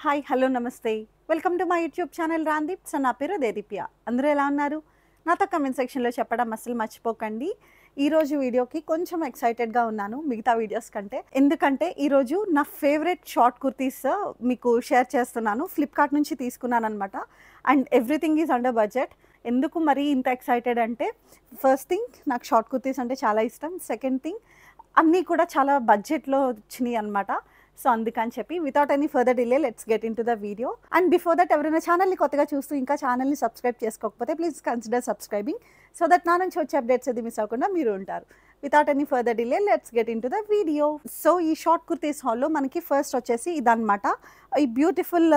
Hi hello నమస్తే welcome to my YouTube channel Ramdeep so నా పేరు దేదీప్య. అందరూ ఎలా ఉన్నారు? నాతో కమెంట్ సెక్షన్లో చెప్పడం అస్సలు మర్చిపోకండి. ఈరోజు వీడియోకి కొంచెం ఎక్సైటెడ్గా ఉన్నాను మిగతా వీడియోస్ కంటే. ఎందుకంటే ఈరోజు నా ఫేవరెట్ షార్ట్ కుర్తీస్ మీకు షేర్ చేస్తున్నాను. ఫ్లిప్కార్ట్ నుంచి తీసుకున్నాను అనమాట. And everything is under budget. ఎందుకు మరీ ఇంత ఎక్సైటెడ్ అంటే, ఫస్ట్ థింగ్ నాకు షార్ట్ కుర్తీస్ అంటే చాలా ఇష్టం. సెకండ్ థింగ్ అన్నీ కూడా చాలా బడ్జెట్లో వచ్చినాయి అనమాట. సో అందుకని చెప్పి without any further delay let's get in to the video. And before that ఎవరైనా ఛానల్ని కొత్తగా చూస్తూ ఇంకా ఛానల్ని సబ్స్క్రైబ్ చేసుకోకపోతే please consider subscribing so that నా నుంచి వచ్చే అప్డేట్స్ అది మిస్ అవ్వకుండా మీరు ఉంటారు. Without any further delay let's get in to the video. So ఈ షార్ట్ కుర్తీస్ హాల్లో మనకి ఫస్ట్ వచ్చేసి ఇదన్నమాట. ఈ బ్యూటిఫుల్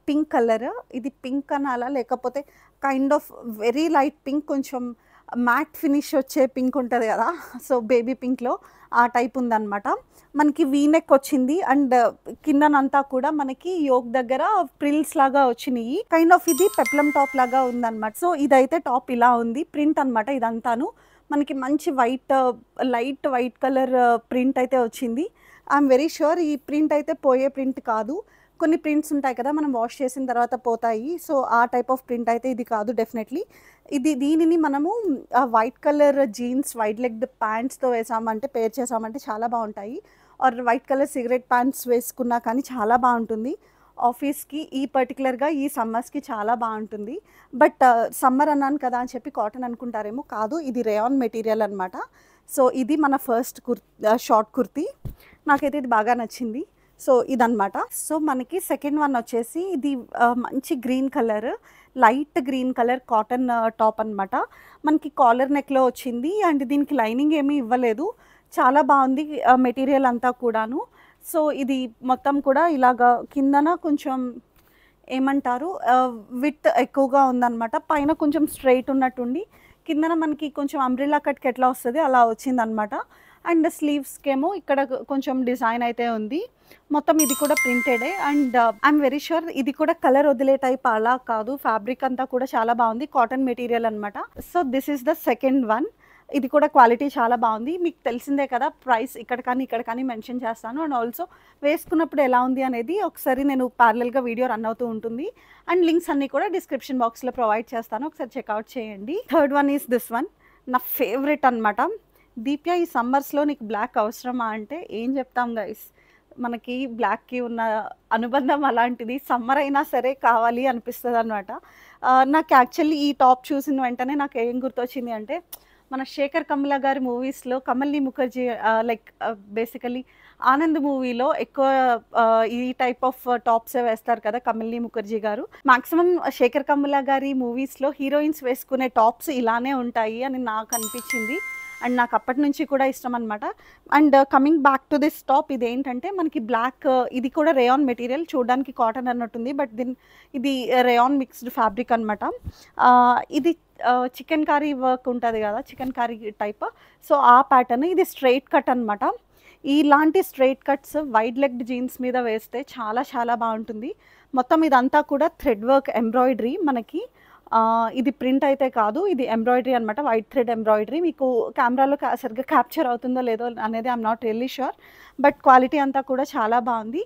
పింక్ కలర్. ఇది పింక్ అనాలా లేకపోతే kind of very light pink, కొంచెం మ్యాట్ ఫినిష్ వచ్చే పింక్ ఉంటుంది కదా, సో బేబీ పింక్లో ఆ టైప్ ఉందన్నమాట. మనకి వీనెక్ వచ్చింది అండ్ కిందనంతా కూడా మనకి యోక్ దగ్గర ప్రిల్స్ లాగా వచ్చినాయి. కైండ్ ఆఫ్ ఇది పెప్లం టాప్ లాగా ఉందన్నమాట. సో ఇదైతే టాప్ ఇలా ఉంది, ప్రింట్ అనమాట. ఇదంతాను మనకి మంచి white, light white colour print అయితే వచ్చింది. ఐఎమ్ వెరీ షూర్ ఈ ప్రింట్ అయితే పోయే ప్రింట్ కాదు. కొన్ని ప్రింట్స్ ఉంటాయి కదా మనం వాష్ చేసిన తర్వాత పోతాయి, సో ఆ టైప్ ఆఫ్ ప్రింట్ అయితే ఇది కాదు డెఫినెట్లీ. దీనిని మనము white colour jeans white leg ప్యాంట్స్తో వేసామంటే, పేర్ చేసామంటే చాలా బాగుంటాయి. Or white colour cigarette pants వేసుకున్నా కానీ చాలా బాగుంటుంది. ఆఫీస్కి ఈ పర్టికులర్గా ఈ సమ్మర్స్కి చాలా బాగుంటుంది. బట్ సమ్మర్ అన్నాను కదా అని చెప్పి కాటన్ అనుకుంటారేమో, కాదు, ఇది రేయాన్ మెటీరియల్ అనమాట. సో ఇది మన ఫస్ట్ షార్ట్ కుర్తీ. నాకైతే ఇది బాగా నచ్చింది. సో ఇదన్నమాట. సో మనకి సెకండ్ వన్ వచ్చేసి ఇది మంచి green colour, light green colour cotton top అనమాట. మనకి కాలర్ నెక్లో వచ్చింది అండ్ దీనికి లైనింగ్ ఏమీ ఇవ్వలేదు. చాలా బాగుంది మెటీరియల్ అంతా కూడాను. సో ఇది మొత్తం కూడా ఇలాగా కిందన కొంచెం ఏమంటారు విత్ ఎక్కువగా ఉందన్నమాట. పైన కొంచెం స్ట్రైట్ ఉన్నట్టుండి కిందన మనకి కొంచెం అంబ్రిల్లా కట్కి ఎట్లా వస్తుంది అలా వచ్చిందనమాట. అండ్ స్లీవ్స్కేమో ఇక్కడ కొంచెం డిజైన్ అయితే ఉంది. మొత్తం ఇది కూడా ప్రింటెడే. అండ్ ఐఎమ్ వెరీ షూర్ ఇది కూడా కలర్ వదిలే టైప్ అలా కాదు. ఫ్యాబ్రిక్ అంతా కూడా చాలా బాగుంది, కాటన్ మెటీరియల్ అనమాట. So this is the second one. ఇది కూడా క్వాలిటీ చాలా బాగుంది. మీకు తెలిసిందే కదా, ప్రైస్ ఇక్కడ కానీ మెన్షన్ చేస్తాను. అండ్ ఆల్సో వేసుకున్నప్పుడు ఎలా ఉంది అనేది ఒకసారి నేను ప్యారలల్గా వీడియో రన్ అవుతూ ఉంటుంది. అండ్ లింక్స్ అన్నీ కూడా డిస్క్రిప్షన్ బాక్స్లో ప్రొవైడ్ చేస్తాను, ఒకసారి చెక్అవుట్ చేయండి. Third one is this one, నా ఫేవరెట్ అనమాట. దీప్య ఈ సమ్మర్స్లో నీకు బ్లాక్ అవసరమా అంటే ఏం చెప్తాం గైస్, మనకి బ్లాక్కి ఉన్న అనుబంధం అలాంటిది. సమ్మర్ అయినా సరే కావాలి అనిపిస్తుంది అనమాట. నాకు యాక్చువల్లీ ఈ టాప్ చూసిన వెంటనే నాకు ఏం గుర్తొచ్చింది అంటే, మన శేఖర్ కమ్లా గారి మూవీస్లో కమల్ని ముఖర్జీ లైక్ బేసికలీ ఆనంద్ మూవీలో ఎక్కువ ఈ టైప్ ఆఫ్ టాప్సే వేస్తారు కదా కమల్ని ముఖర్జీ గారు. మాక్సిమం శేఖర్ కమ్లా గారి మూవీస్లో హీరోయిన్స్ వేసుకునే టాప్స్ ఇలానే ఉంటాయి అని నాకు అనిపించింది. అండ్ నాకు అప్పటి నుంచి కూడా ఇష్టం అనమాట. And coming back to this top, ఇది ఏంటంటే మనకి బ్లాక్, ఇది కూడా రేయాన్ మెటీరియల్, చూడడానికి కాటన్ అన్నట్టుంది బట్ ఇది రేయాన్ మిక్స్డ్ ఫ్యాబ్రిక్ అనమాట. ఇది చికెన్ కర్రీ వర్క్ ఉంటుంది కదా, చికెన్ కర్రీ టైప్. సో ఆ ప్యాటర్న్, ఇది స్ట్రైట్ కట్ అనమాట. ఇలాంటి straight cuts wide legged jeans మీద వేస్తే చాలా చాలా బాగుంటుంది. మొత్తం ఇదంతా కూడా థ్రెడ్ వర్క్ ఎంబ్రాయిడరీ మనకి. ఇది ప్రింట్ అయితే కాదు, ఇది ఎంబ్రాయిడరీ అనమాట, వైట్ థ్రెడ్ ఎంబ్రాయిడరీ. మీకు కెమెరాలో సరిగ్గా క్యాప్చర్ అవుతుందో లేదో అనేది I'm not really sure, but quality అంతా కూడా చాలా బాగుంది.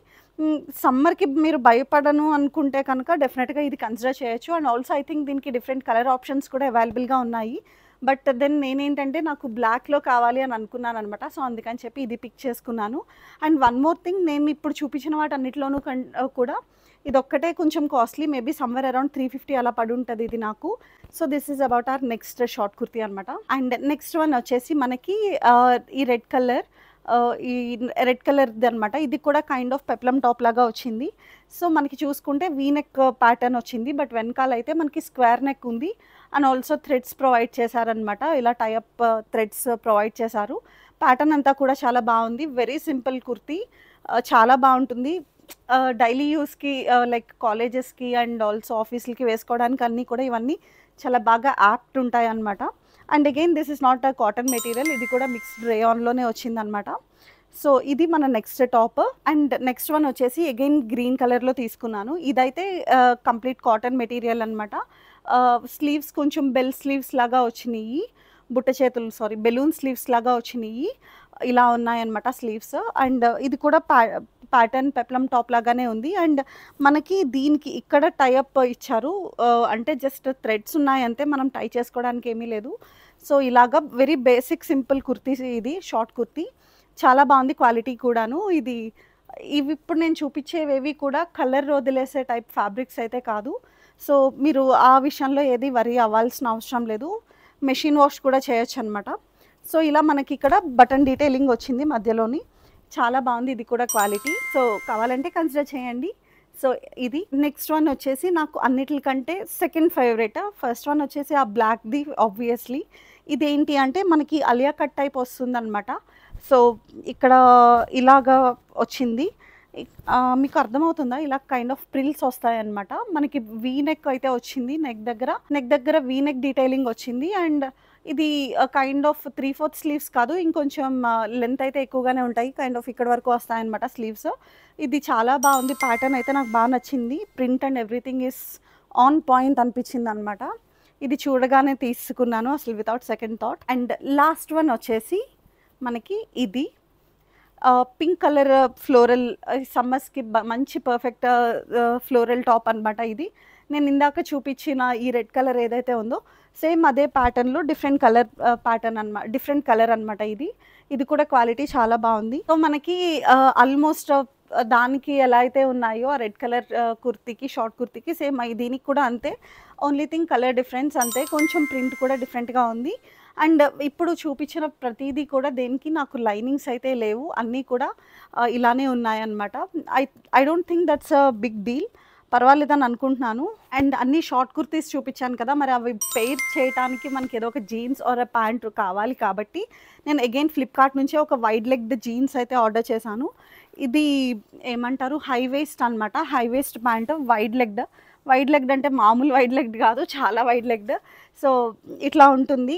సమ్మర్కి మీరు భయపడను అనుకుంటే కనుక డెఫినెట్గా ఇది కన్సిడర్ చేయొచ్చు. అండ్ ఆల్సో ఐ థింక్ దీనికి డిఫరెంట్ కలర్ ఆప్షన్స్ కూడా అవైలబుల్గా ఉన్నాయి. బట్ దెన్ నేనేంటంటే నాకు బ్లాక్లో కావాలి అని అనుకున్నాను అనమాట. సో అందుకని చెప్పి ఇది పిక్ చేసుకున్నాను. అండ్ వన్ మోర్ థింగ్, నేను ఇప్పుడు చూపించిన వాటన్నిటిలోనూ కూడా ఇది ఒక్కటే కొంచెం కాస్ట్లీ, మేబీ సమ్వేర్ అరౌండ్ 350 అలా పడి ఉంటుంది ఇది నాకు. So this is about our next short kurti అనమాట. అండ్ నెక్స్ట్ వన్ వచ్చేసి మనకి ఈ రెడ్ కలర్ది అనమాట. ఇది కూడా కైండ్ ఆఫ్ పెప్లం టాప్ లాగా వచ్చింది. సో మనకి చూసుకుంటే వీనెక్ ప్యాటర్న్ వచ్చింది, బట్ వెనకాల అయితే మనకి స్క్వేర్ నెక్ ఉంది. అండ్ ఆల్సో థ్రెడ్స్ ప్రొవైడ్ చేశారనమాట, ఇలా టైఅప్ థ్రెడ్స్ ప్రొవైడ్ చేశారు. ప్యాటర్న్ అంతా కూడా చాలా బాగుంది. వెరీ సింపుల్ కుర్తీ, చాలా బాగుంటుంది. డైలీ యూస్కి లైక్ కాలేజెస్కి అండ్ ఆల్సో ఆఫీసులకి వేసుకోవడానికి అన్నీ కూడా ఇవన్నీ చాలా బాగా యాప్ట్ ఉంటాయి అన్నమాట. And again this is not a cotton material, ఇది కూడా మిక్స్డ్ రేయాన్లోనే వచ్చిందనమాట. సో ఇది మన next top. And next one వచ్చేసి అగైన్ గ్రీన్ కలర్లో తీసుకున్నాను. ఇదైతే కంప్లీట్ కాటన్ మెటీరియల్ అనమాట. స్లీవ్స్ కొంచెం బెల్ స్లీవ్స్ లాగా వచ్చినాయి, బుట్ట చేతులు బెలూన్ స్లీవ్స్ లాగా వచ్చినాయి. ఇలా ఉన్నాయన్నమాట స్లీవ్స్. అండ్ ఇది కూడా ప్యాటర్న్ పెప్లమ్ టాప్ లాగానే ఉంది. అండ్ మనకి దీనికి ఇక్కడ టైఅప్ ఇచ్చారు. అంటే జస్ట్ థ్రెడ్స్ ఉన్నాయి అంతే, మనం టై చేసుకోవడానికి ఏమీ లేదు. సో ఇలాగా వెరీ బేసిక్ సింపుల్ కుర్తీ ఇది, షార్ట్ కుర్తీ. చాలా బాగుంది క్వాలిటీ కూడాను. ఇవి ఇప్పుడు నేను చూపించేవేవి కూడా కలర్ వదిలేసే టైప్ ఫ్యాబ్రిక్స్ అయితే కాదు. సో మీరు ఆ విషయంలో ఏది వరీ అవ్వాల్సిన అవసరం లేదు. మెషిన్ వాష్ కూడా చేయొచ్చు అనమాట. సో ఇలా మనకి ఇక్కడ బటన్ డీటెయిలింగ్ వచ్చింది మధ్యలోని, చాలా బాగుంది ఇది కూడా క్వాలిటీ. సో కావాలంటే కన్సిడర్ చేయండి. సో ఇది నెక్స్ట్ వన్ వచ్చేసి నాకు అన్నిటికంటే సెకండ్ ఫేవరెట్. ఫస్ట్ వన్ వచ్చేసి ఆ బ్లాక్ది ఆబ్వియస్లీ. ఇదేంటి అంటే మనకి అలియా కట్ టైప్ వస్తుందన్నమాట. సో ఇక్కడ ఇలాగా వచ్చింది, మీకు అర్థమవుతుందా? ఇలా కైండ్ ఆఫ్ ప్రిల్స్ వస్తాయన్నమాట. మనకి వీ నెక్ అయితే వచ్చింది, నెక్ దగ్గర వీ నెక్ డీటెయిలింగ్ వచ్చింది. అండ్ ఇది కైండ్ ఆఫ్ 3/4 స్లీవ్స్ కాదు, ఇంకొంచెం లెంత్ అయితే ఎక్కువగానే ఉంటాయి, కైండ్ ఆఫ్ ఇక్కడ వరకు వస్తాయన్నమాట స్లీవ్స్. ఇది చాలా బాగుంది, ప్యాటర్న్ అయితే నాకు బాగా నచ్చింది. Print and everything is on point అనిపించింది అనమాట. ఇది చూడగానే తీసుకున్నాను అసలు without second thought. And last one వచ్చేసి మనకి ఇది పింక్ కలర్ ఫ్లోరల్, సమ్మర్స్కి మంచి పర్ఫెక్ట్ ఫ్లోరల్ టాప్ అనమాట. ఇది నేను ఇందాక చూపించిన ఈ రెడ్ కలర్ ఏదైతే ఉందో సేమ్ అదే ప్యాటర్న్లో డిఫరెంట్ కలర్ ప్యాటర్న్ అనమాట, డిఫరెంట్ కలర్ అనమాట. ఇది కూడా క్వాలిటీ చాలా బాగుంది. సో మనకి ఆల్మోస్ట్ దానికి ఎలా అయితే ఉన్నాయో ఆ రెడ్ కలర్ కుర్తీకి, షార్ట్ కుర్తీకి సేమ్ దీనికి కూడా అంతే. ఓన్లీ థింగ్ కలర్ డిఫరెన్స్ అంతే, కొంచెం ప్రింట్ కూడా డిఫరెంట్గా ఉంది. అండ్ ఇప్పుడు చూపించిన ప్రతిదీ కూడా దేనికి నాకు లైనింగ్స్ అయితే లేవు, అన్నీ కూడా ఇలానే ఉన్నాయన్నమాట. I don't think that's a big deal, పర్వాలేదని అనుకుంటున్నాను. అండ్ అన్ని షార్ట్ కుర్తీస్ చూపించాను కదా, మరి అవి పెయిర్ చేయడానికి మనకి ఏదో ఒక జీన్స్ ఆర్ ప్యాంట్ కావాలి కాబట్టి నేను అగైన్ ఫ్లిప్కార్ట్ నుంచి ఒక వైడ్ లెగ్డ్ జీన్స్ అయితే ఆర్డర్ చేశాను. ఇది ఏమంటారు, హై వేస్ట్ అనమాట, high waist pant, wide legged అంటే మామూలు వైడ్ లెగ్డ్ కాదు, చాలా వైడ్ లెగ్డ్. సో ఇట్లా ఉంటుంది.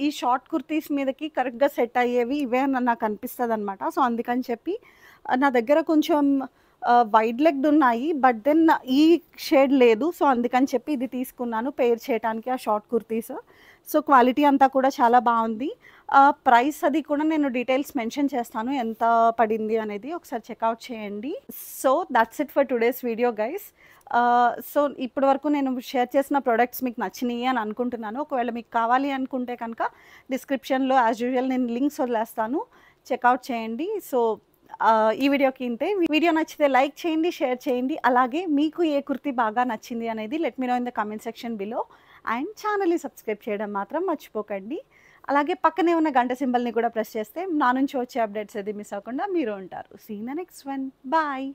ఈ షార్ట్ కుర్తీస్ మీదకి కరెక్ట్గా సెట్ అయ్యేవి ఇవే అని నాకు అనిపిస్తుంది అనమాట. సో అందుకని చెప్పి నా దగ్గర కొంచెం వైడ్ లెగ్డ్ ఉన్నాయి, బట్ దెన్ ఈ షేడ్ లేదు. సో అందుకని చెప్పి ఇది తీసుకున్నాను పేర్ చేయడానికి ఆ షార్ట్ కుర్తీస్. సో క్వాలిటీ అంతా కూడా చాలా బాగుంది. ప్రైస్ అది కూడా నేను డీటెయిల్స్ మెన్షన్ చేస్తాను, ఎంత పడింది అనేది ఒకసారి చెక్అవుట్ చేయండి. So that's it for today's video guys. So ఇప్పటి వరకు నేను షేర్ చేసిన ప్రోడక్ట్స్ మీకు నచ్చినాయి అని అనుకుంటున్నాను. ఒకవేళ మీకు కావాలి అనుకుంటే కనుక డిస్క్రిప్షన్లో యాజ్ యూజువల్ నేను లింక్స్ వదిలేస్తాను, చెక్అవుట్ చేయండి. సో ఈ వీడియోకి ఇంతే. వీడియో నచ్చితే లైక్ చేయండి, షేర్ చేయండి. అలాగే మీకు ఏ కుర్తీ బాగా నచ్చింది అనేది let me know in the comment section below. And ఛానల్ని సబ్స్క్రైబ్ చేయడం మాత్రం మర్చిపోకండి. అలాగే పక్కనే ఉన్న గంట సింబల్ని కూడా ప్రెస్ చేస్తే నా నుంచి వచ్చే అప్డేట్స్ ఏది మిస్ అవ్వకుండా మీరు ఉంటారు. See in the next one. Bye.